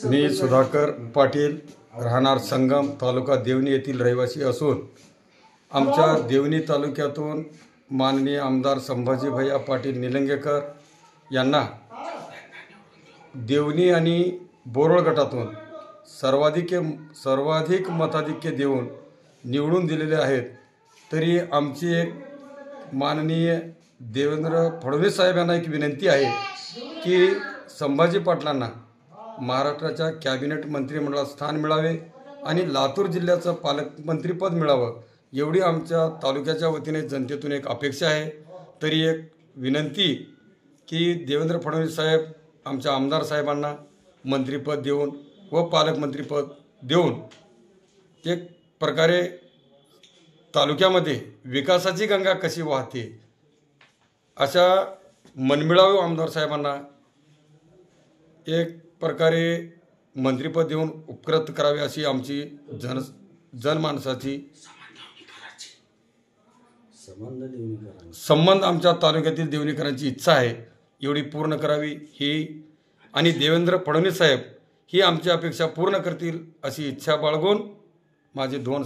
मी सुधाकर पाटील राहणार संगम तालुका देवणी येथील रहिवासी असून आमच्या देवणी तालुक्यातून माननीय आमदार संभाजी भैया पाटील निलंगेकर यांना देवणी आणि बोरळ गटातून सर्वाधिक मताधिक्य देऊन निवडून दिलेले आहेत। तरी आमची एक माननीय देवेंद्र फडणवीस साहेब यांना एक विनंती आहे की संभाजी पाटलांना महाराष्ट्राच्या कॅबिनेट मंत्रिमंडळात स्थान मिळावे आणि लातूर जिल्ह्याचं पालकमंत्रीपद मिळावं एवढी आमच्या तालुक्याच्या वतीने जनतेतून एक अपेक्षा आहे। तरी एक विनंती की देवेंद्र फडणवीस साहेब आमच्या आमदार साहेबांना मंत्रिपद देऊन व पालकमंत्रीपद देऊन एक प्रकारे तालुक्यामध्ये विकासाची गंगा कशी वाहते अशा मनमिळावू आमदार साहेबांना एक प्रकारे मंत्रिपद देऊन उपकृत करावे अशी आमची जनमानसाची संबंध आमच्या तालुक्यातील देवणीकरांची इच्छा आहे एवढी पूर्ण करावी ही आणि देवेंद्र फडणवीस साहेब ही आमची अपेक्षा पूर्ण करतील अशी इच्छा बाळगून माझे दोन